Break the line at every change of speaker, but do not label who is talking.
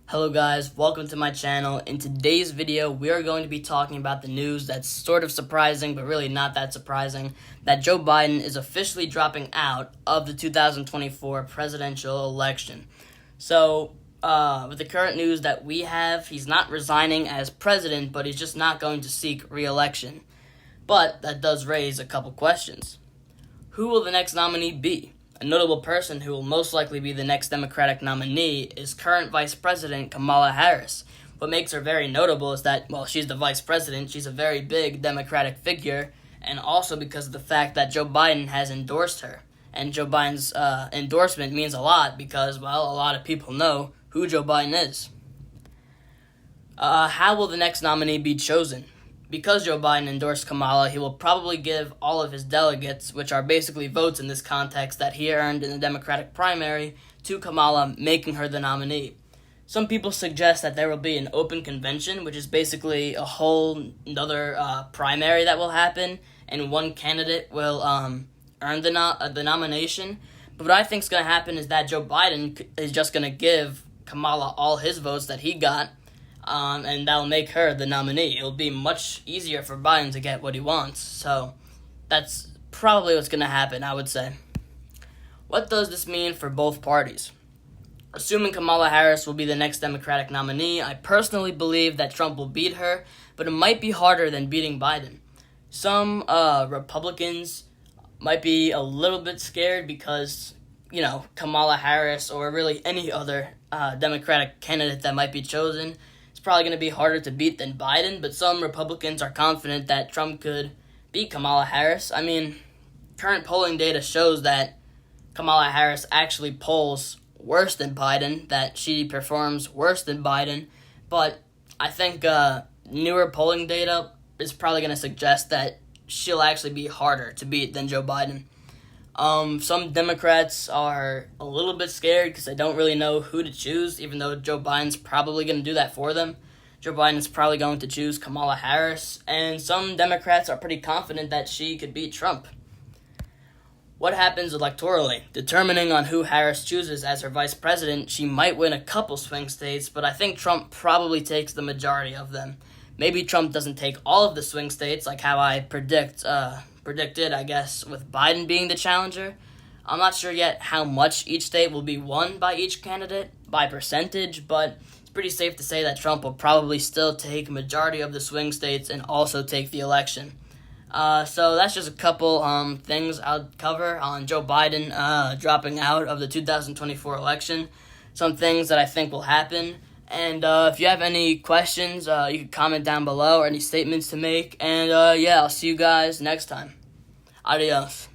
Hello guys, welcome to my channel. In today's video, we are going to be talking about the news that's sort of surprising, but really not that surprising, that Joe Biden is officially dropping out of the 2024 presidential election. So, with the current news that we have, he's not resigning as president, but he's just not going to seek re-election. But that does raise a couple questions. Who will the next nominee be? A notable person who will most likely be the next Democratic nominee is current Vice President Kamala Harris. What makes her very notable is that, well, she's the Vice President, she's a very big Democratic figure, and also because of the fact that Joe Biden has endorsed her. And Joe Biden's endorsement means a lot because, well, a lot of people know who Joe Biden is. How will the next nominee be chosen? Because Joe Biden endorsed Kamala, he will probably give all of his delegates, which are basically votes in this context that he earned in the Democratic primary, to Kamala, making her the nominee. Some people suggest that there will be an open convention, which is basically a whole another primary that will happen, and one candidate will earn the nomination. But what I think is going to happen is that Joe Biden is just going to give Kamala all his votes that he got, and that'll make her the nominee. It'll be much easier for Biden to get what he wants. So that's probably what's going to happen, I would say. What does this mean for both parties? Assuming Kamala Harris will be the next Democratic nominee, I personally believe that Trump will beat her, but it might be harder than beating Biden. Some Republicans might be a little bit scared because, Kamala Harris or really any other Democratic candidate that might be chosen, it's probably going to be harder to beat than Biden, but some Republicans are confident that Trump could beat Kamala Harris. I mean, current polling data shows that Kamala Harris actually polls worse than Biden, that she performs worse than Biden, but I think newer polling data is probably going to suggest that she'll actually be harder to beat than Joe Biden. Some Democrats are a little bit scared because they don't really know who to choose, even though Joe Biden's probably going to do that for them. Joe Biden's probably going to choose Kamala Harris, and some Democrats are pretty confident that she could beat Trump. What happens electorally? Determining on who Harris chooses as her vice president, she might win a couple swing states, but I think Trump probably takes the majority of them. Maybe Trump doesn't take all of the swing states, like how I predicted, I guess, with Biden being the challenger. I'm not sure yet how much each state will be won by each candidate, by percentage, but it's pretty safe to say that Trump will probably still take a majority of the swing states and also take the election. So that's just a couple things I'll cover on Joe Biden dropping out of the 2024 election. Some things that I think will happen. And if you have any questions, you can comment down below or any statements to make. And I'll see you guys next time. Adios.